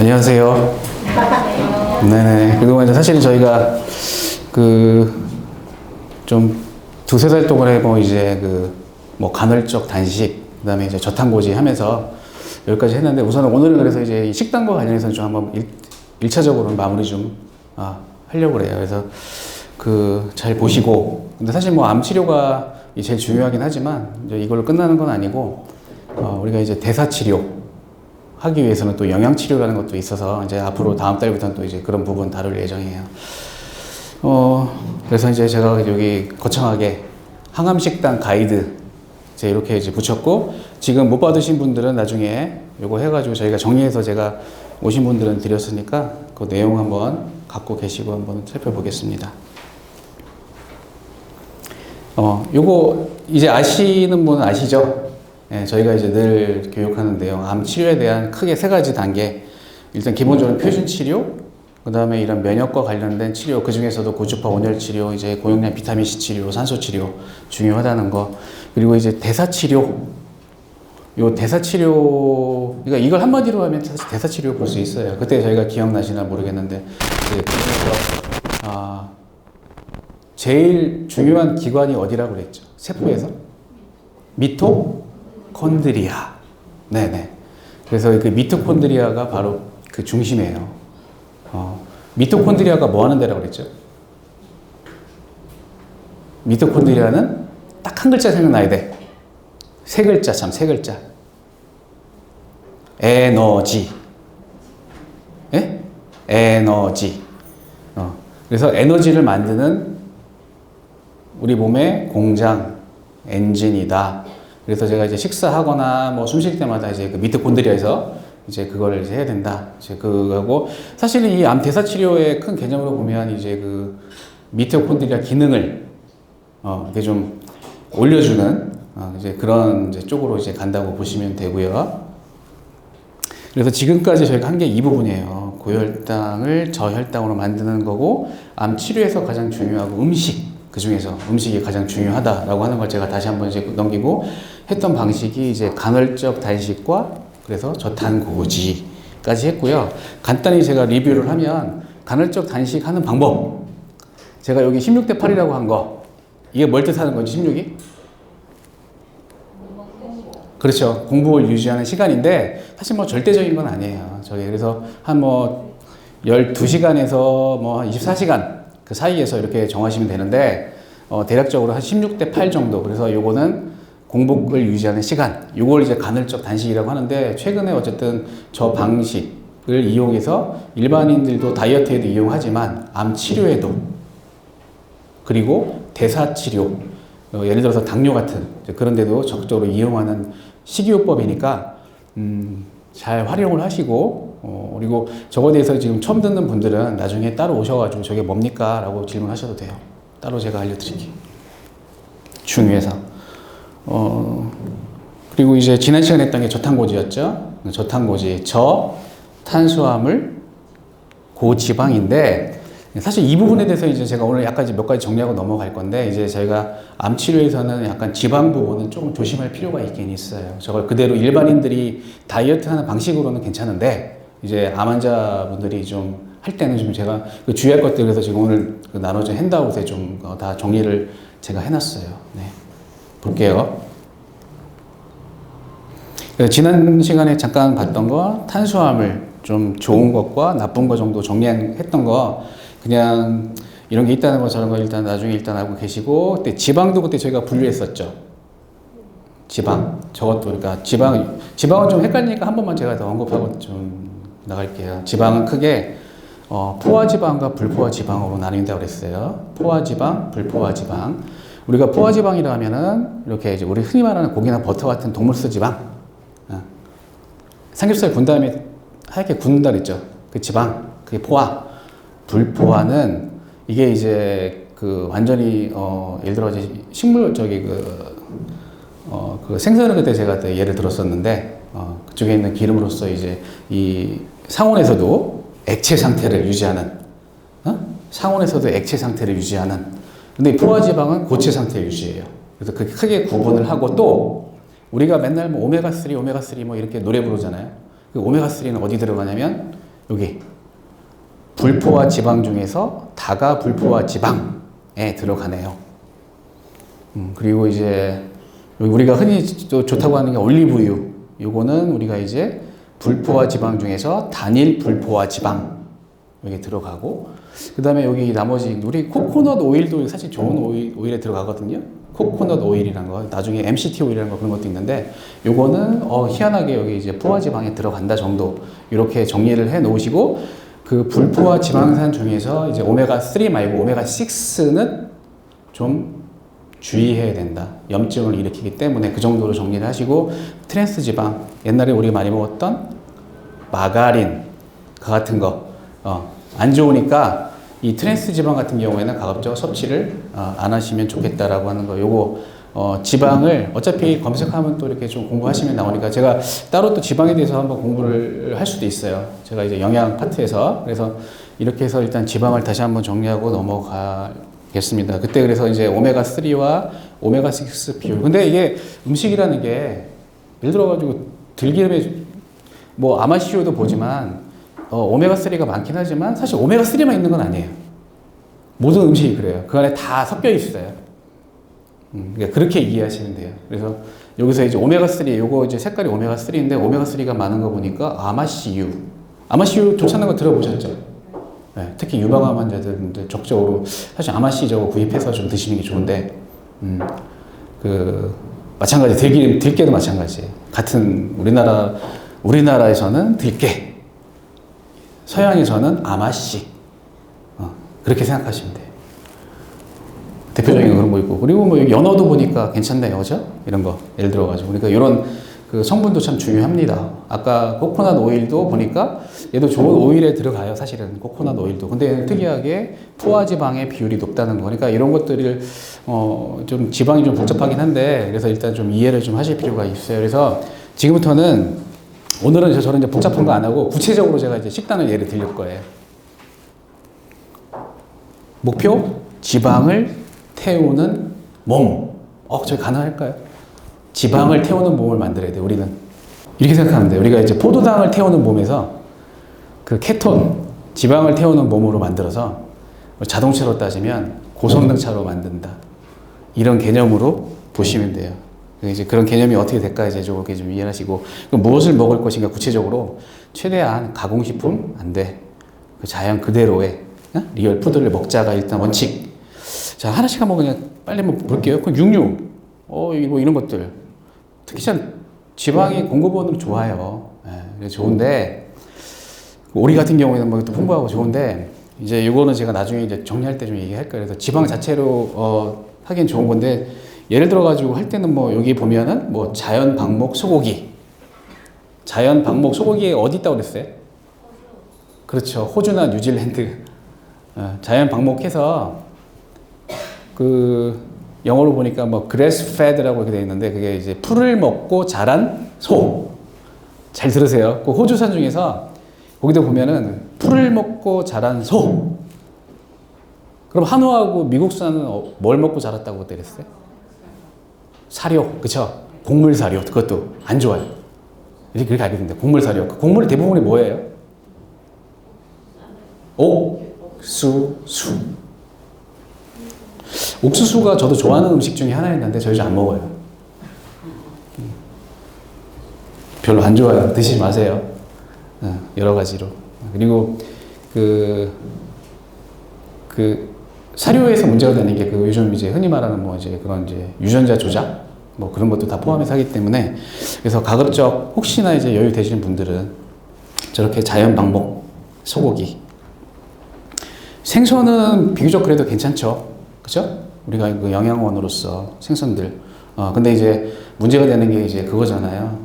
안녕하세요. 네네. 그동안 사실은 저희가 좀 두세 달 동안에 이제 간헐적 단식, 그 다음에 이제 저탄고지 하면서 여기까지 했는데 오늘은 그래서 이제 이 식단과 관련해서 좀 한번 1차적으로 마무리 좀 하려고 그래요. 그래서 잘 보시고. 근데 사실 암 치료가 제일 중요하긴 하지만 이제 이걸로 끝나는 건 아니고 우리가 이제 대사 치료 하기 위해서는 또 영양치료라는 것도 있어서 이제 앞으로 다음 달부터는 또 이제 그런 부분 다룰 예정이에요. 그래서 이제 제가 여기 거창하게 항암식단 가이드 이제 이렇게 이제 붙였고, 지금 못 받으신 분들은 나중에 요거 해가지고 저희가 정리해서 제가 오신 분들은 드렸으니까 그 내용 한번 갖고 계시고 한번 살펴보겠습니다. 요거 이제 아시는 분은 아시죠? 예, 저희가 이제 늘 교육하는데요. 암 치료에 대한 크게 세 가지 단계. 일단 기본적으로 표준 치료, 그 다음에 이런 면역과 관련된 치료, 그 중에서도 고주파 온열 치료, 이제 고용량 비타민 C 치료, 산소 치료 중요하다는 거. 그리고 이제 대사 치료. 요 대사 치료, 그러니까 이걸 한마디로 하면 사실 대사 치료 볼 수 있어요. 그때 저희가 기억나시나 모르겠는데, 제일 중요한 기관이 어디라고 그랬죠? 세포에서? 미토콘드리아. 네네. 그래서 그 미토콘드리아가 바로 그 중심이에요. 미토콘드리아가 뭐 하는 데라고 그랬죠? 미토콘드리아는 딱 한 글자 생각나야 돼. 세 글자, 세 글자. 에너지. 예? 에너지. 그래서 에너지를 만드는 우리 몸의 공장, 엔진이다. 그래서 제가 이제 식사하거나 숨 쉴 때마다 이제 그 미토콘드리아에서 이제 그거를 이제 해야 된다. 이제 그거고, 사실은 이 암 대사 치료의 큰 개념으로 보면 이제 그 미토콘드리아 기능을 이렇게 좀 올려주는 이제 그런 이제 쪽으로 이제 간다고 보시면 되고요. 그래서 지금까지 저희가 한 게 이 부분이에요. 고혈당을 저혈당으로 만드는 거고, 암 치료에서 가장 중요하고 음식. 그 중에서 음식이 가장 중요하다라고 하는 걸 제가 다시 한번 이제 넘기고 했던 방식이 이제 간헐적 단식과 그래서 저탄고지까지 했고요. 간단히 제가 리뷰를 하면 간헐적 단식하는 방법. 제가 여기 16대 8이라고 한 거. 이게 뭘 뜻하는 건지 16이? 그렇죠. 공복을 유지하는 시간인데 사실 절대적인 건 아니에요. 저기 그래서 한 12시간에서 24시간 그 사이에서 이렇게 정하시면 되는데, 대략적으로 한 16대 8 정도. 그래서 요거는 공복을 유지하는 시간. 요걸 이제 간헐적 단식이라고 하는데, 최근에 어쨌든 저 방식을 이용해서 일반인들도 다이어트에도 이용하지만, 암 치료에도, 그리고 대사 치료, 예를 들어서 당뇨 같은 그런 데도 적극적으로 이용하는 식이요법이니까, 잘 활용을 하시고, 그리고 저거에 대해서 지금 처음 듣는 분들은 나중에 따로 오셔가지고 저게 뭡니까? 라고 질문하셔도 돼요. 따로 제가 알려드릴게요. 중요해서. 그리고 이제 지난 시간에 했던 게 저탄고지였죠. 저탄고지. 탄수화물, 고지방인데, 사실 이 부분에 대해서 이제 제가 오늘 약간 몇 가지 정리하고 넘어갈 건데, 이제 저희가 암 치료에서는 약간 지방 부분은 조금 조심할 필요가 있긴 있어요. 저걸 그대로 일반인들이 다이어트 하는 방식으로는 괜찮은데, 이제 암 환자분들이 좀 할 때는 좀 제가 주의할 것들, 그래서 지금 오늘 나눠진 핸드아웃에 좀 다 정리를 제가 해놨어요. 네. 볼게요. 지난 시간에 잠깐 봤던 거, 탄수화물 좀 좋은 것과 나쁜 것 정도 정리했던 거, 그냥 이런 게 있다는 거 저런 거 일단 나중에 일단 알고 계시고, 그때 지방도 그때 저희가 분류했었죠. 지방. 저것도 그러니까 지방은 좀 헷갈리니까 한 번만 제가 더 언급하고 좀 나갈게요. 지방은 크게 포화지방과 불포화지방으로 나뉜다고 그랬어요. 포화지방, 불포화지방. 우리가 포화지방이라 하면은 이렇게 이제 우리 흔히 말하는 고기나 버터 같은 동물성 지방. 삼겹살 군 다음에 하얗게 굽는다 그랬죠. 그 지방, 그게 포화. 불포화는 이게 이제 완전히 예를 들어 이제 식물 생선을 그때 제가 예를 들었었는데, 그쪽에 있는 기름으로서 이제 이 상온에서도 액체 상태를 유지하는, 상온에서도 액체 상태를 유지하는. 근데 포화지방은 고체 상태를 유지해요. 그래서 그 크게 구분을 하고, 또 우리가 맨날 오메가3 이렇게 노래 부르잖아요. 그 오메가3는 어디 들어가냐면 여기 불포화 지방 중에서 다가 불포화 지방에 들어가네요. 그리고 이제 우리가 흔히 또 좋다고 하는 게 올리브유. 요거는 우리가 이제 불포화 지방 중에서 단일 불포화 지방 여기 들어가고, 그 다음에 여기 나머지 우리 코코넛 오일도 사실 좋은 오일에 들어가거든요. 코코넛 오일이라는 거, 나중에 MCT 오일이라는 거 그런 것도 있는데, 요거는 희한하게 여기 이제 포화 지방에 들어간다 정도 이렇게 정리를 해 놓으시고, 그 불포화 지방산 중에서 이제 오메가 3 말고 오메가 6는 좀 주의해야 된다. 염증을 일으키기 때문에 그 정도로 정리를 하시고, 트랜스 지방, 옛날에 우리가 많이 먹었던 마가린 그 같은 거 안 좋으니까 이 트랜스 지방 같은 경우에는 가급적 섭취를 안 하시면 좋겠다라고 하는 거. 요거 지방을 어차피 검색하면 또 이렇게 좀 공부하시면 나오니까 제가 따로 또 지방에 대해서 한번 공부를 할 수도 있어요. 제가 이제 영양 파트에서. 그래서 이렇게 해서 일단 지방을 다시 한번 정리하고 넘어가겠습니다. 그때 그래서 이제 오메가 3와 오메가 6 비율. 근데 이게 음식이라는 게 예를 들어가지고 들기름에 뭐 아마시오도 보지만 오메가3가 많긴 하지만 사실 오메가3만 있는 건 아니에요. 모든 음식이 그래요. 그 안에 다 섞여 있어요. 그러니까 그렇게 이해하시면 돼요. 그래서 여기서 이제 오메가3, 요거 이제 색깔이 오메가3인데 오메가3가 많은 거 보니까 아마시유. 아마시유 좋다는 거 들어보셨죠? 네, 특히 유방암 환자들 적극적으로 사실 아마시 저거 구입해서 좀 드시는 게 좋은데, 마찬가지 들깨도 마찬가지예요. 같은 우리나라에서는 들깨, 서양에서는 아마씨. 그렇게 생각하시면 돼요. 대표적인 그런 거 있고. 그리고 뭐 연어도 보니까 괜찮네요. 그죠? 이런 거. 예를 들어가지고. 그러니까 이런 그 성분도 참 중요합니다. 아까 코코넛 오일도 보니까 얘도 좋은 오일에 들어가요. 사실은 코코넛 오일도. 근데 특이하게 포화지방의 비율이 높다는 거. 그러니까 이런 것들을 좀 지방이 좀 복잡하긴 한데, 그래서 일단 좀 이해를 좀 하실 필요가 있어요. 그래서 지금부터는 오늘은 저는 이제 복잡한 거 안 하고 구체적으로 제가 이제 식단을 예를 들릴 거예요. 목표 지방을 태우는 몸. 저희 가능할까요? 지방을 태우는 몸을 만들어야 돼. 우리는 이렇게 생각하면 돼. 우리가 이제 포도당을 태우는 몸에서 그 케톤 지방을 태우는 몸으로 만들어서 자동차로 따지면 고성능차로 만든다. 이런 개념으로 보시면 돼요. 이제 그런 개념이 어떻게 될까 이제 좀 이해하시고, 그럼 무엇을 먹을 것인가 구체적으로 최대한 가공식품 안 돼. 그 자연 그대로의 리얼 푸드를 먹자가 일단 원칙. 자, 하나씩 한번 그냥 빨리 한번 볼게요. 그럼 육류, 뭐 이런 것들. 특히 참 지방이 공급원으로 좋아요. 네, 좋은데 오리 같은 경우에는 뭐 또 풍부하고 좋은데, 이제 이거는 제가 나중에 이제 정리할 때 좀 얘기할 거예요. 그래서 지방 자체로 하긴 좋은 건데, 예를 들어가지고 할 때는 뭐 여기 보면은 뭐 자연 방목 소고기. 자연 방목 소고기에 어디 있다고 그랬어요? 그렇죠. 호주나 뉴질랜드. 자연 방목해서 그 영어로 보니까 뭐 grass fed라고 이렇게 되어 있는데, 그게 이제 풀을 먹고 자란 소. 잘 들으세요. 그 호주산 중에서 거기도 보면은 풀을 먹고 자란 소. 그럼 한우하고 미국산은 뭘 먹고 자랐다고 그랬어요? 사료, 그쵸? 곡물 사료, 그것도 안 좋아요. 이렇게 그렇게 알게 됩니다. 곡물 사료. 그 곡물 대부분이 뭐예요? 옥수수. 옥수수가 저도 좋아하는 음식 중에 하나였는데 저희 집 안 먹어요. 별로 안 좋아요. 드시지 마세요. 여러 가지로. 그리고 사료에서 문제가 되는 게 요즘 이제 흔히 말하는 뭐 이제 그런 이제 유전자 조작 뭐 그런 것도 다 포함해서 하기 때문에, 그래서 가급적 혹시나 이제 여유 되시는 분들은 저렇게 자연 방목 소고기. 생선은 비교적 그래도 괜찮죠. 그죠? 우리가 그 영양원으로서 생선들. 근데 이제 문제가 되는 게 이제 그거잖아요.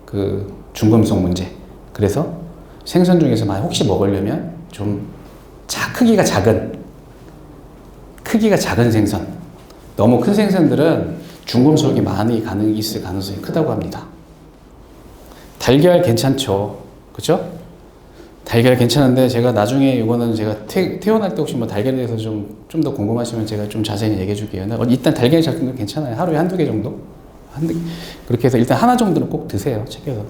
그 중금속 문제. 그래서 생선 중에서 만약 혹시 먹으려면 좀 크기가 작은 생선. 너무 큰 생선들은 중금속이 많이 있을 가능성이 크다고 합니다. 달걀 괜찮죠. 그죠? 달걀 괜찮은데, 제가 나중에 이거는 제가 태어날 때 혹시 뭐 달걀에 대해서 좀 더 궁금하시면 제가 좀 자세히 얘기해 줄게요. 일단 달걀 잡는 건 괜찮아요. 하루에 한두 개 정도? 그렇게 해서 일단 하나 정도는 꼭 드세요. 챙겨서.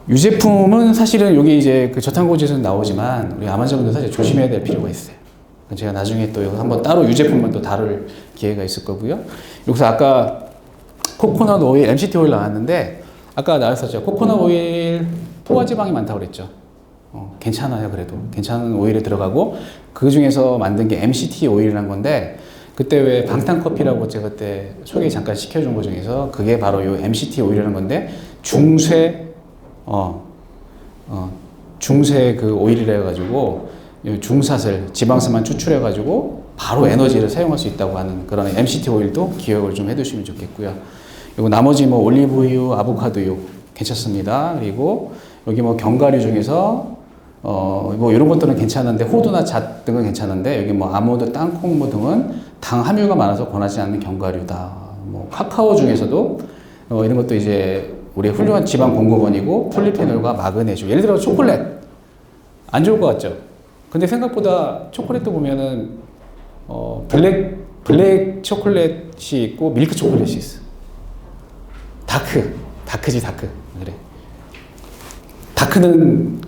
유제품은 사실은 여기 이제 그 저탄고지에서는 나오지만 우리 아마존도 사실 조심해야 될 필요가 있어요. 제가 나중에 또 한번 따로 유제품만 또 다룰 기회가 있을 거고요. 여기서 아까 코코넛 오일, MCT 오일 나왔는데 아까 나왔었죠. 코코넛 오일 포화지방이 많다고 그랬죠. 괜찮아요. 그래도 괜찮은 오일에 들어가고 그 중에서 만든 게 MCT 오일이라는 건데 그때 왜 방탄커피라고 제가 그때 소개 잠깐 시켜준 것 중에서 그게 바로 요 MCT 오일이라는 건데 중쇄 그 오일이라 해가지고 중사슬 지방산만 추출해가지고 바로 에너지를 사용할 수 있다고 하는 그런 MCT 오일도 기억을 좀 해두시면 좋겠고요. 그리고 나머지 뭐 올리브유, 아보카도유 괜찮습니다. 그리고 여기 뭐 견과류 중에서 뭐 이런 것들은 괜찮은데 호두나 잣 등은 괜찮은데 여기 뭐 아몬드, 땅콩 뭐 등은 당 함유가 많아서 권하지 않는 견과류다. 뭐 카카오 중에서도 이런 것도 이제 우리 훌륭한 지방 공급원이고 폴리페놀과 마그네슘. 예를 들어 초콜릿 안 좋을 것 같죠? 근데 생각보다 초콜릿도 보면은 블랙 초콜릿이 있고 밀크 초콜릿이 있어. 다크지 다크. 그래. 다크는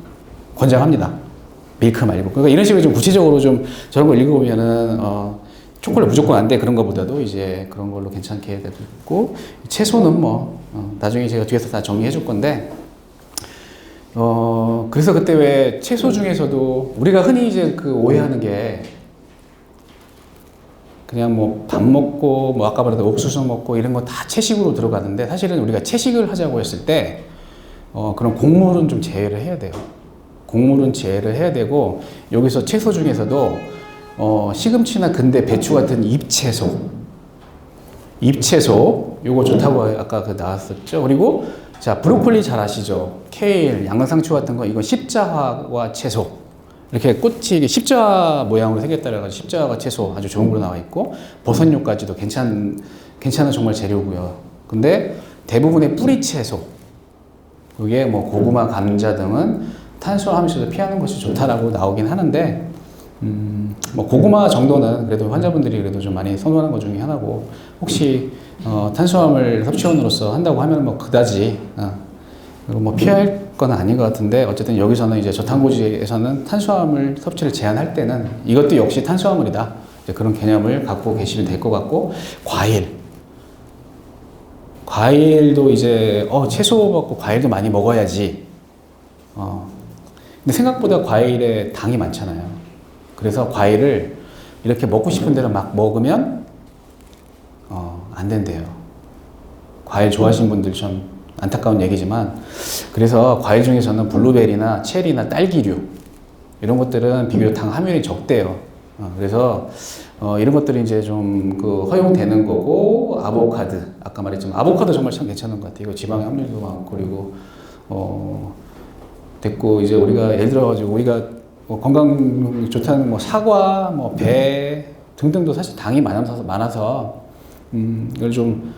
권장합니다. 밀크 말고. 그러니까 이런 식으로 좀 구체적으로 좀 저런 거 읽어보면은 초콜릿 무조건 안 돼. 그런 거보다도 이제 그런 걸로 괜찮게 되고 채소는 뭐 나중에 제가 뒤에서 다 정리해 줄 건데 그래서 그때 왜 채소 중에서도 우리가 흔히 이제 그 오해하는 게 그냥 뭐 밥 먹고 뭐 아까 말했던 옥수수 먹고 이런 거 다 채식으로 들어가는데 사실은 우리가 채식을 하자고 했을 때 그런 곡물은 좀 제외를 해야 돼요. 곡물은 제외를 해야 되고 여기서 채소 중에서도 시금치나 근대 배추 같은 잎채소 요거 좋다고 아까 그 나왔었죠. 그리고 자 브로콜리 잘 아시죠? 케일, 양상추 같은 거 이건 십자화 채소 이렇게 꽃이 십자화 모양으로 생겼다고 해서 십자화 채소 아주 좋은 걸로 나와 있고 버섯류까지도 괜찮은 정말 재료고요. 근데 대부분의 뿌리 채소 그게 뭐 고구마, 감자 등은 탄수화물에서 피하는 것이 좋다라고 나오긴 하는데 뭐 고구마 정도는 그래도 환자분들이 그래도 좀 많이 선호하는 것 중에 하나고 혹시 탄수화물 섭취원으로서 한다고 하면 뭐 그다지 뭐 피할 건 아닌 것 같은데 어쨌든 여기서는 이제 저탄고지에서는 탄수화물 섭취를 제한할 때는 이것도 역시 탄수화물이다 이제 그런 개념을 갖고 계시면 될 것 같고 과일도 이제 채소 먹고 과일도 많이 먹어야지 근데 생각보다 과일에 당이 많잖아요. 그래서 과일을 이렇게 먹고 싶은 대로 막 먹으면 안 된대요. 과일 좋아하시는 분들 좀 안타까운 얘기지만 그래서 과일 중에서는 블루베리나 체리나 딸기류 이런 것들은 비교적 당 함유량이 적대요. 그래서 이런 것들이 이제 좀 그 허용되는 거고 아보카도 아까 말했지만 아보카도 정말 참 괜찮은 것 같아요. 이거 지방의 함유도 많고 그리고 됐고 이제 우리가 예를 들어가지고 우리가 건강 좋다는 뭐 사과, 뭐 배 등등도 사실 당이 많아서 이걸 좀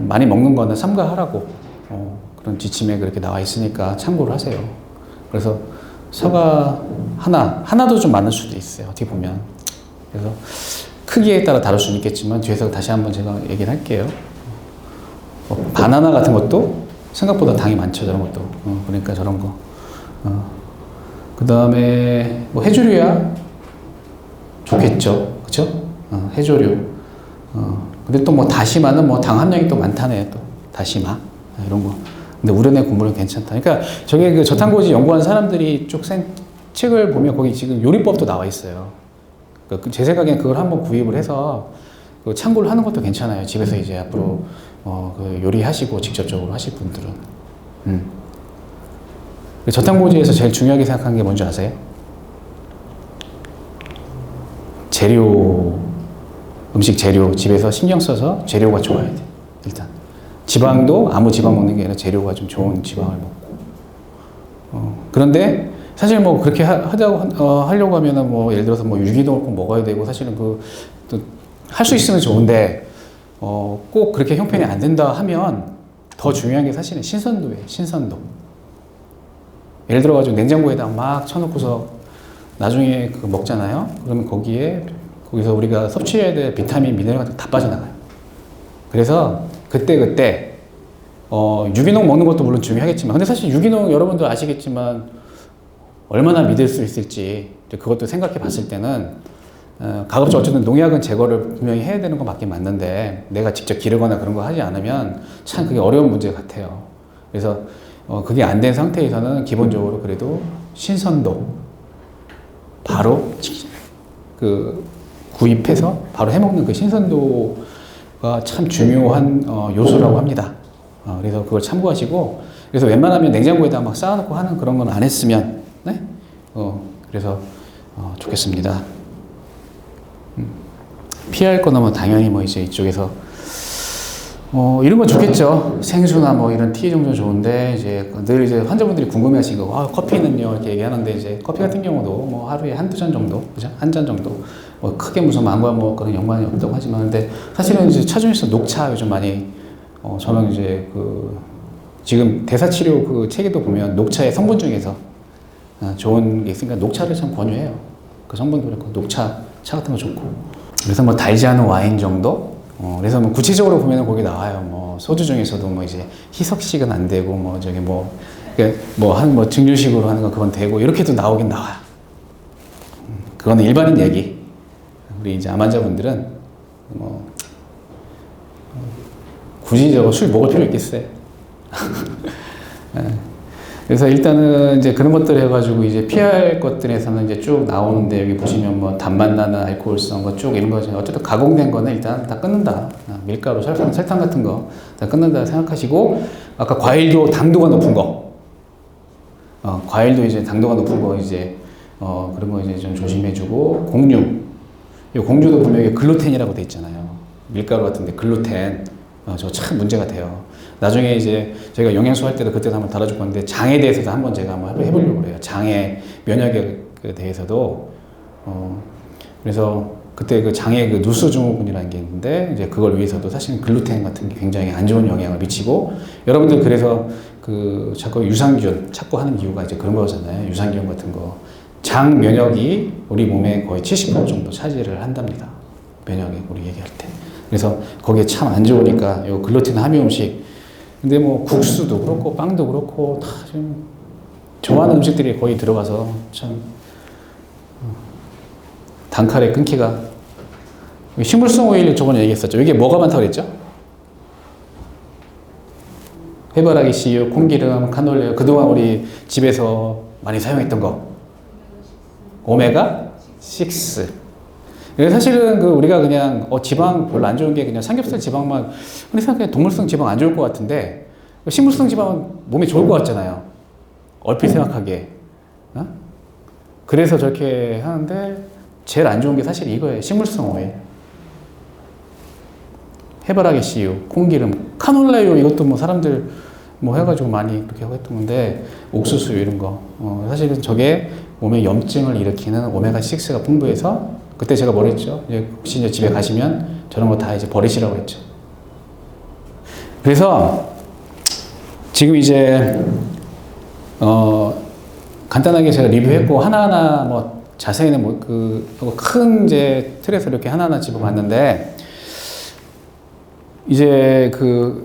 많이 먹는 거는 삼가하라고 그런 지침에 그렇게 나와 있으니까 참고를 하세요. 그래서 사과 하나도 좀 많을 수도 있어요. 어떻게 보면. 그래서 크기에 따라 다를 수는 있겠지만 뒤에서 다시 한번 제가 얘기를 할게요. 바나나 같은 것도 생각보다 당이 많죠. 저런 것도. 그러니까 저런 거. 그 다음에 뭐 해조류야 좋겠죠. 그쵸? 해조류. 근데 또 뭐 다시마는 뭐 당 함량이 또 많다네. 또 다시마 이런 거. 근데 우려내 국물은 괜찮다. 그러니까 저게 그 저탄고지 연구한 사람들이 쭉 쓴 책을 보면 거기 지금 요리법도 나와 있어요. 그러니까 제 생각엔 그걸 한번 구입을 해서 그 참고를 하는 것도 괜찮아요. 집에서 이제 앞으로 그 요리하시고 직접적으로 하실 분들은. 저탄고지에서 제일 중요하게 생각하는 게 뭔지 아세요? 음식 재료 집에서 신경 써서 재료가 좋아야 돼. 일단 지방도 아무 지방 먹는 게 아니라 재료가 좀 좋은 지방을 먹고. 그런데 사실 뭐 그렇게 하려고 하면은 뭐 예를 들어서 뭐 유기농을 꼭 먹어야 되고 사실은 할 수 있으면 좋은데 꼭 그렇게 형편이 안 된다 하면 더 중요한 게 사실은 신선도예요. 신선도. 예를 들어가지고 냉장고에다 막 쳐놓고서 나중에 그거 먹잖아요. 그러면 거기서 우리가 섭취해야 될 비타민, 미네랄 같은 거 다 빠져나가요. 그래서 그때 유기농 먹는 것도 물론 중요하겠지만, 근데 사실 유기농 여러분도 아시겠지만 얼마나 믿을 수 있을지 그것도 생각해 봤을 때는 가급적 어쨌든 농약은 제거를 분명히 해야 되는 건 맞긴 맞는데 내가 직접 기르거나 그런 거 하지 않으면 참 그게 어려운 문제 같아요. 그래서 그게 안 된 상태에서는 기본적으로 그래도 신선도 바로 그 구입해서 바로 해먹는 그 신선도가 참 중요한 요소라고 합니다. 그래서 그걸 참고하시고, 그래서 웬만하면 냉장고에다 막 쌓아놓고 하는 그런 건 안 했으면, 네? 그래서 좋겠습니다. 피할 거는 당연히 뭐 이제 이쪽에서 이런 건 좋겠죠. 생수나 뭐 이런 티 정도 좋은데, 이제 늘 이제 환자분들이 궁금해 하시는 거, 커피는요, 이렇게 얘기하는데, 이제 커피 같은 경우도 뭐 하루에 한두 잔 정도, 그죠? 한 잔 정도. 뭐 크게 무슨 망과 뭐 그런 연관이 없다고 하지만, 근데 사실은 이제 차중에서 녹차 요즘 많이, 저는 이제 지금 대사치료 그 책에도 보면 녹차의 성분 중에서 좋은 게 있으니까 녹차를 참 권유해요. 그 성분도 그렇고, 녹차, 차 같은 거 좋고. 그래서 뭐 달지 않은 와인 정도? 그래서 뭐 구체적으로 보면 거기 나와요. 뭐 소주 중에서도 뭐 이제 희석식은 안 되고 뭐 저기 뭐 증류식으로 하는 거 그건 되고 이렇게도 나오긴 나와요. 그거는 일반인 얘기. 우리 이제 암 환자분들은 뭐 굳이 저거 술 먹을 필요 있겠어요. 그래서 일단은 이제 그런 것들 해가지고 이제 피할 것들에서는 이제 쭉 나오는데, 여기 보시면 뭐 단맛 나는 알코올성 거 쭉 이런 거, 어쨌든 가공된 거는 일단 다 끊는다. 밀가루, 설탕 같은 거 다 끊는다 생각하시고, 아까 과일도 당도가 높은 거, 과일도 이제 당도가 높은 거 이제 그런 거 이제 좀 조심해주고, 이 공유도 분명히 글루텐이라고 돼 있잖아요. 밀가루 같은데 글루텐, 저 참 문제가 돼요. 나중에 이제 저희가 영양소 할 때도 그때도 한번 다뤄줄 건데, 장에 대해서도 한번 제가 한번 해보려고 그래요. 장의 면역에 대해서도. 그래서 그때 그 장의 그 누수 증후군이라는 게 있는데, 이제 그걸 위해서도 사실 글루텐 같은 게 굉장히 안 좋은 영향을 미치고, 여러분들 그래서 자꾸 유산균 찾고 하는 이유가 이제 그런 거잖아요. 유산균 같은 거. 장 면역이 우리 몸에 거의 70% 정도 차지를 한답니다. 면역이 우리 얘기할 때. 그래서 거기에 참 안 좋으니까 요 글루텐 함유 음식. 근데 뭐 국수도 그렇고 빵도 그렇고 다 좀 좋아하는 음식들이 거의 들어가서 참 단칼에 끊기가. 식물성 오일 저번에 얘기했었죠. 이게 뭐가 많다고 그랬죠? 해바라기 씨유, 콩기름, 카놀레, 그동안 우리 집에서 많이 사용했던 거. 오메가 6. 사실은 우리가 그냥 지방 별로 안 좋은 게 그냥 삼겹살 지방만, 우리 생각해 동물성 지방 안 좋을 것 같은데 식물성 지방은 몸에 좋을 것 같잖아요. 얼핏 생각하기에. 그래서 저렇게 하는데 제일 안 좋은 게 사실 이거예요. 식물성 오일. 해바라기 씨유, 콩기름, 카놀라유, 이것도 뭐 사람들 뭐 해가지고 많이 그렇게 하고 했던 건데, 옥수수 이런 거. 사실은 저게 몸에 염증을 일으키는 오메가6가 풍부해서, 그때 제가 뭐랬죠? 혹시 이제 집에 가시면 저런 거 다 이제 버리시라고 했죠. 그래서 지금 이제 간단하게 제가 리뷰했고, 하나하나 뭐 자세히는 뭐 큰 이제 틀에서 이렇게 하나하나 집어봤는데, 이제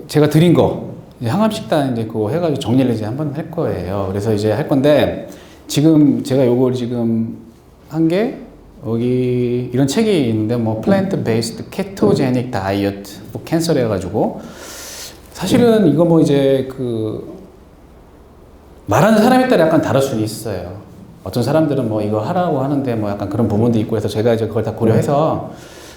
제가 드린 거, 이제 항암식단 이제 그거 해가지고 정리를 이제 한번 할 거예요. 그래서 이제 할 건데, 지금 제가 요걸 지금 한 게, 여기 이런 책이 있는데, 뭐 Plant-Based Ketogenic Diet for Cancer 해가지고, 사실은 이거 뭐 이제 말하는 사람에 따라 약간 다를 수는 있어요. 어떤 사람들은 뭐 이거 하라고 하는데 뭐 약간 그런 부분도 있고 해서 제가 이제 그걸 다 고려해서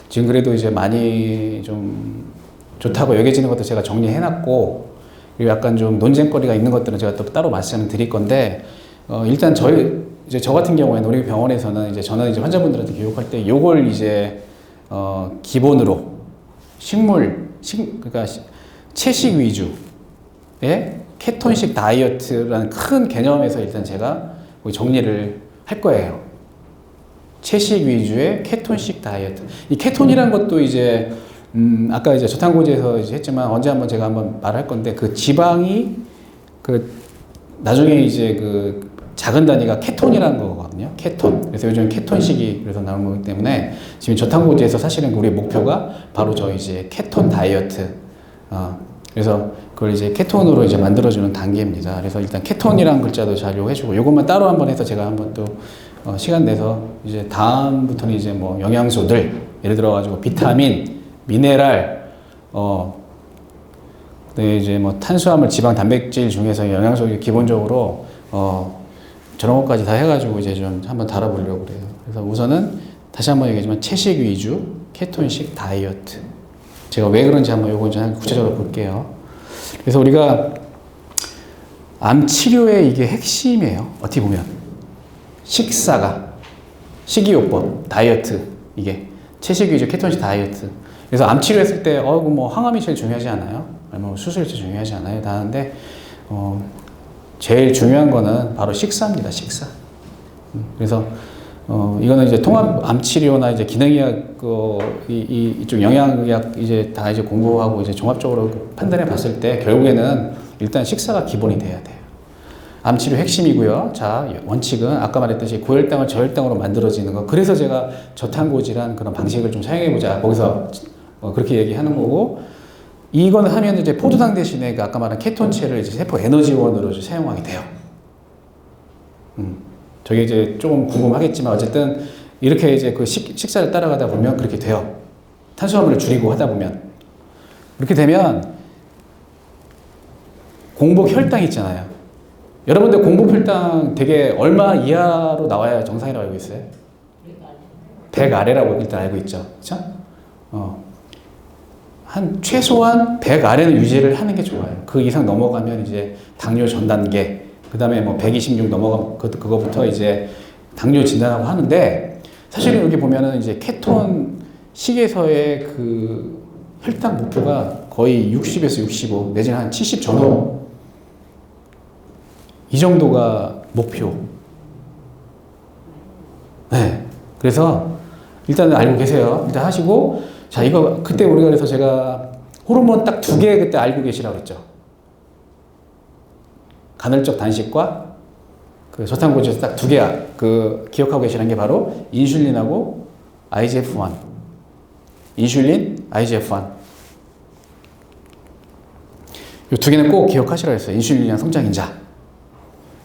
지금 그래도 이제 많이 좀 좋다고 여겨지는 것도 제가 정리해놨고, 그리고 약간 좀 논쟁거리가 있는 것들은 제가 또 따로 말씀을 드릴 건데, 일단 저 같은 경우에는 우리 병원에서는 이제 저는 이제 환자분들한테 교육할 때 요걸 이제 기본으로 그러니까 채식 위주의 케톤식 다이어트라는 큰 개념에서 일단 제가 정리를 할 거예요. 채식 위주의 케톤식 다이어트. 이 케톤이라는 것도 이제 아까 이제 저탄고지에서 이제 했지만 언제 한번 제가 한번 말할 건데, 그 지방이 나중에 이제 작은 단위가 케톤이라는 거거든요. 케톤. 그래서 요즘 케톤식이 그래서 나온 거기 때문에 지금 저탄고지에서 사실은 우리의 목표가 바로 저 이제 케톤 다이어트. 그래서 그걸 이제 케톤으로 이제 만들어주는 단계입니다. 그래서 일단 케톤이라는 글자도 잘 이용해주고, 요것만 따로 한번 해서 제가 한번 또 시간 내서 이제 다음부터는 이제 뭐 영양소들, 예를 들어가지고 비타민, 미네랄, 네, 이제 뭐 탄수화물, 지방, 단백질 중에서 영양소 기본적으로 저런 것까지 다 해가지고 이제 좀 한번 다뤄보려고 그래요. 그래서 우선은 다시 한번 얘기하지만 채식 위주 케톤식 다이어트. 제가 왜 그런지 한번 요거 좀 구체적으로 볼게요. 그래서 우리가 암 치료의 이게 핵심이에요. 어떻게 보면 식사가 식이요법, 다이어트, 이게 채식 위주 케톤식 다이어트. 그래서 암 치료했을 때 뭐 항암이 제일 중요하지 않아요? 뭐 수술이 제일 중요하지 않아요? 다 하는데 제일 중요한 거는 바로 식사입니다. 식사. 그래서 이거는 이제 통합 암 치료나 이제 기능의학 이쪽 영양의학 이제 다 이제 공부하고 이제 종합적으로 판단해 봤을 때 결국에는 일단 식사가 기본이 돼야 돼요. 암 치료 핵심이고요. 자, 원칙은 아까 말했듯이 고혈당을 저혈당으로 만들어지는 거. 그래서 제가 저탄고지란 그런 방식을 좀 사용해 보자. 거기서 그렇게 얘기하는 거고, 이거는 하면 이제 포도당 대신에 그 아까 말한 케톤체를 이제 세포 에너지원으로 사용하게 돼요. 저게 이제 조금 궁금하겠지만 어쨌든 이렇게 이제 그 식사를 따라가다 보면 그렇게 돼요. 탄수화물을 줄이고 하다 보면. 그렇게 되면 공복 혈당 있잖아요. 여러분들 공복 혈당 되게 얼마 이하로 나와야 정상이라고 알고 있어요? 100 아래라고 일단 알고 있죠. 그렇죠? 한 최소한 100 아래는 유지를 하는 게 좋아요. 그 이상 넘어가면 이제 당뇨 전 단계, 그 다음에 뭐 126 넘어가면 그거부터 이제 당뇨 진단하고 하는데, 사실은 여기 보면은 이제 케톤 식에서의 그 혈당 목표가 거의 60에서 65, 내지는 한 70 전후. 이 정도가 목표. 네. 그래서 일단은 알고 계세요. 일단 하시고, 자, 이거 그때 우리가 그래서 제가 호르몬 딱 2개 그때 알고 계시라고 그랬죠. 간헐적 단식과 그 저탄고지에서 딱 2개 그 기억하고 계시는 게 바로 인슐린하고 IGF-1. 인슐린, IGF-1. 이 2개는 꼭 기억하시라고 했어요. 인슐린이랑 성장인자.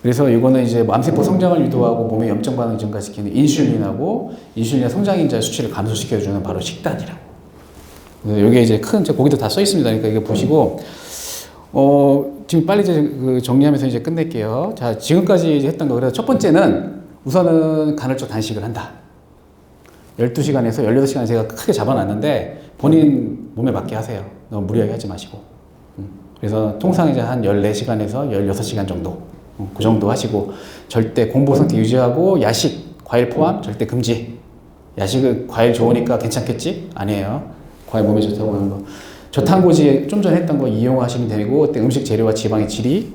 그래서 이거는 이제 암세포 성장을 유도하고 몸의 염증 반응을 증가시키는 인슐린하고 인슐린의 성장인자의 수치를 감소시켜주는 바로 식단이라고. 이게 이제 큰 거기도 다 써 있습니다. 그러니까 이거 보시고 지금 빨리 이제 그 정리하면서 이제 끝낼게요. 자, 지금까지 이제 했던 거. 그래서 첫 번째는 우선은 간헐적 단식을 한다. 12시간에서 18시간 제가 크게 잡아놨는데 본인 몸에 맞게 하세요. 너무 무리하게 하지 마시고. 그래서 통상 이제 한 14시간에서 16시간 정도. 그 정도 하시고, 절대 공복 상태 유지하고, 야식, 과일 포함 절대 금지. 야식은 과일 좋으니까 괜찮겠지? 아니에요. 과일 몸에 좋다고 하는 거. 저탄고지 좀 전에 했던 거 이용하시면 되고, 그때 음식 재료와 지방의 질이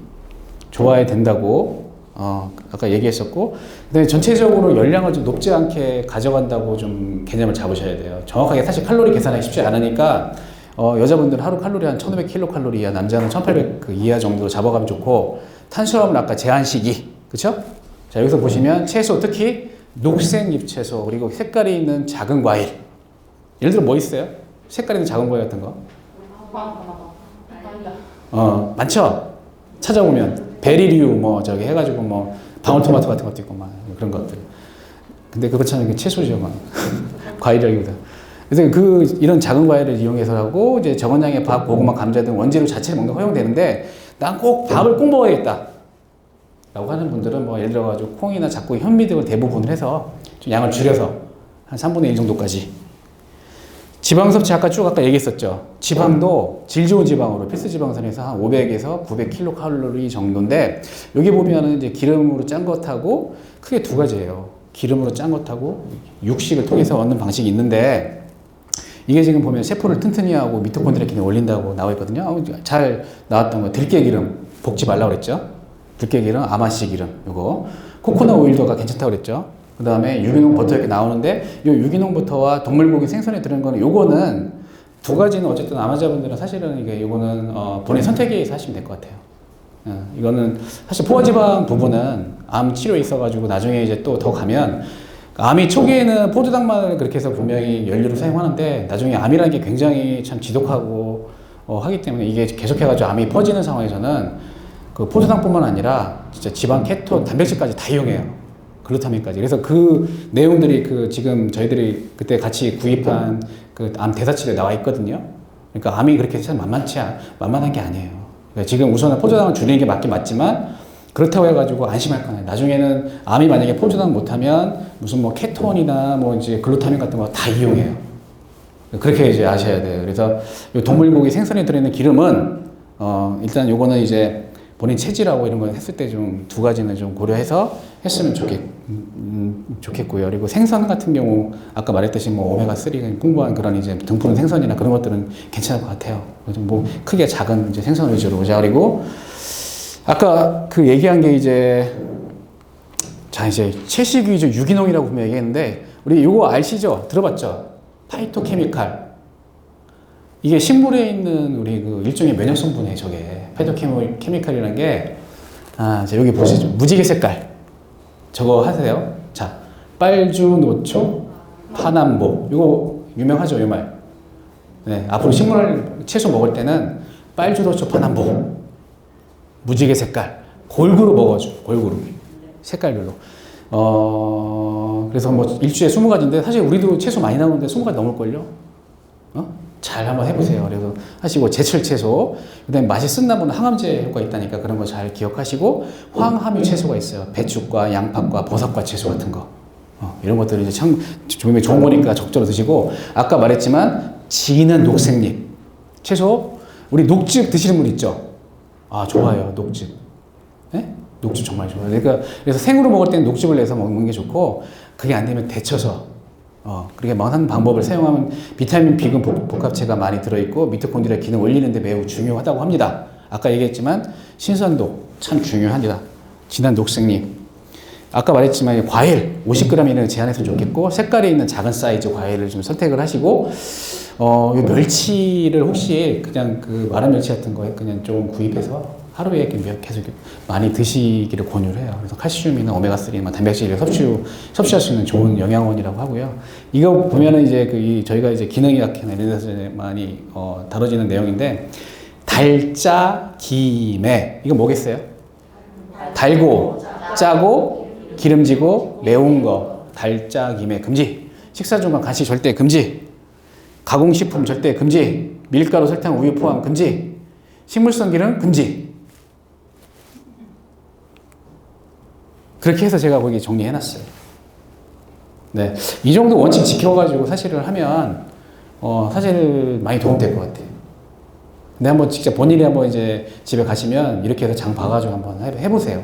좋아야 된다고 아까 얘기했었고, 근데 전체적으로 열량을 좀 높지 않게 가져간다고 좀 개념을 잡으셔야 돼요. 정확하게 사실 칼로리 계산하기 쉽지 않으니까 여자분들은 하루 칼로리 한 1500kcal 이하, 남자는 1800 그 이하 정도 잡아가면 좋고, 탄수화물 아까 제한시기, 그쵸? 자, 여기서 보시면 채소, 특히 녹색 잎채소, 그리고 색깔이 있는 작은 과일. 예를 들어 뭐 있어요? 색깔 있는 작은 과일 같은 거? 많죠? 찾아보면 베리류 뭐 저기 해가지고 뭐 방울토마토 같은 것도 있고 막 그런 것들. 근데 그렇잖아요. 채소죠, 막. 과일이라기보다. 그래서 이런 작은 과일을 이용해서 하고, 이제 적은량의 밥, 고구마, 감자 등 원재료 자체를 먹는 거 허용되는데, 난 꼭 밥을 꼭 먹어야겠다 라고 하는 분들은 뭐 예를 들어가지고 콩이나 잡고 현미 등을 대부분을 해서 좀 양을 줄여서 한 3분의 1 정도까지. 지방 섭취 아까 얘기했었죠. 지방도 질 좋은 지방으로 필수 지방선에서 한 500에서 900kcal 정도인데, 여기 보면은 이제 기름으로 짠 것하고 크게 2가지예요. 기름으로 짠 것하고 육식을 통해서 얻는 방식이 있는데, 이게 지금 보면 세포를 튼튼히 하고 미토콘드리아 기능을 올린다고 나와 있거든요. 잘 나왔던 거 들깨기름 볶지 말라고 그랬죠. 들깨기름, 아마씨 기름, 요거 코코넛 오일도 괜찮다고 그랬죠. 그 다음에 유기농 버터 이렇게 나오는데, 이 유기농 버터와 동물고기 생선에 들은 거는 요거는 2가지는 어쨌든 암환자분들은 사실은 요거는 본인 선택에 의해서 하시면 될 것 같아요. 이거는 사실 포화지방 부분은 암 치료에 있어가지고 나중에 이제 또 더 가면, 암이 초기에는 포도당만을 그렇게 해서 분명히 연료로 사용하는데, 나중에 암이라는 게 굉장히 참 지독하고 하기 때문에 이게 계속해가지고 암이 퍼지는 상황에서는 그 포도당뿐만 아니라 진짜 지방, 케톤, 단백질까지 다 이용해요. 글루타민까지. 그래서 그 내용들이 그 지금 저희들이 그때 같이 구입한 그 암 대사치료에 나와 있거든요. 그러니까 암이 그렇게 참 만만한 게 아니에요. 그러니까 지금 우선은 포도당을 줄이는 게 맞긴 맞지만 그렇다고 해가지고 안심할 건 아니에요. 나중에는 암이 만약에 포도당 못하면 무슨 뭐 케톤이나 뭐 이제 글루타민 같은 거 다 이용해요. 그렇게 이제 아셔야 돼요. 그래서 이 동물고기 생선에 들어있는 기름은 일단 요거는 이제 본인 체질하고 이런 걸 했을 때 좀 두 가지는 좀 고려해서 했으면 좋겠고요. 그리고 생선 같은 경우 아까 말했듯이 뭐 오메가3가 풍부한 그런 이제 등푸른 생선이나 그런 것들은 괜찮을 것 같아요. 뭐 크게 작은 이제 생선 위주로. 자, 그리고 아까 그 얘기한 게 이제 채식 위주 유기농이라고 분명히 얘기했는데 우리 이거 아시죠? 들어봤죠? 파이토케미칼. 이게 식물에 있는 우리 그 일종의 면역 성분이에요, 저게. 파이토케미칼이라는 게, 자, 여기 보시죠. 무지개 색깔. 저거 하세요. 자, 빨주, 노초, 파남보. 이거 유명하죠, 이 말. 네, 앞으로 채소 먹을 때는 빨주, 노초, 파남보. 무지개 색깔. 골고루 먹어줘, 골고루. 색깔별로. 그래서 뭐 일주에 20가지인데 사실 우리도 채소 많이 나오는데 20가지 넘을걸요? 잘 한번 해보세요. 그래서 하시고 제철 채소, 그다음에 맛이 쓴나 보는 항암제 효과 있다니까 그런 거 잘 기억하시고 황함유 채소가 있어요. 배추과 양파과 버섯과 채소 같은 거. 이런 것들은 이제 참 몸에 좋은 거니까 적절히 드시고 아까 말했지만 지는 녹색잎 채소 우리 녹즙 드시는 분 있죠? 좋아요. 녹즙. 네? 녹즙 정말 좋아요. 그러니까 그래서 생으로 먹을 때는 녹즙을 내서 먹는 게 좋고 그게 안 되면 데쳐서 그렇게 한 방법을 사용하면 비타민 B군 복합체가 많이 들어있고 미토콘드리아 기능 올리는데 매우 중요하다고 합니다. 아까 얘기했지만 신선도 참 중요합니다. 진한 녹색잎. 아까 말했지만 과일 50g 이내는 제한해서 좋겠고 색깔이 있는 작은 사이즈 과일을 좀 선택을 하시고 이 멸치를 혹시 그냥 그 마른 멸치 같은 거 그냥 좀 구입해서 하루에 계속 많이 드시기를 권유를 해요. 그래서 칼슘이나 오메가3, 단백질을 섭취할 수 있는 좋은 영양원이라고 하고요. 이거 보면은 이제 저희가 이제 기능의학회나 이런 데서 많이 다뤄지는 내용인데 달짜 기매 이거 뭐겠어요? 달고 짜고 기름지고 매운 거 달짜 기매 금지. 식사 중간 간식 절대 금지. 가공식품 절대 금지. 밀가루, 설탕, 우유 포함 금지. 식물성 기름 금지. 그렇게 해서 제가 거기 정리해놨어요. 네. 이 정도 원칙 지켜가지고 사실을 하면, 사실 많이 도움될 것 같아요. 근데 한번 직접 본인이 한번 이제 집에 가시면 이렇게 해서 장 봐가지고 한번 해보세요.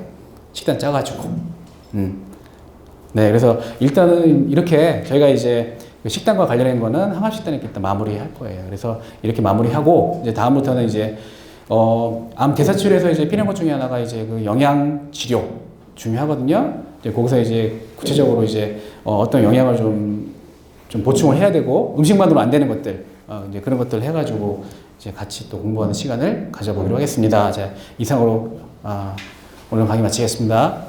식단 짜가지고. 네. 그래서 일단은 이렇게 저희가 이제 식단과 관련된 거는 항암식단에 일단 마무리 할 거예요. 그래서 이렇게 마무리하고, 이제 다음부터는 이제, 암 대사치료에서 이제 필요한 것 중에 하나가 이제 그 영양 치료. 중요하거든요. 이제 거기서 이제 구체적으로 이제 어떤 영양을 좀 보충을 해야 되고 음식만으로 안 되는 것들 이제 그런 것들 해가지고 이제 같이 또 공부하는 시간을 가져보기로 하겠습니다. 자, 이상으로 오늘 강의 마치겠습니다.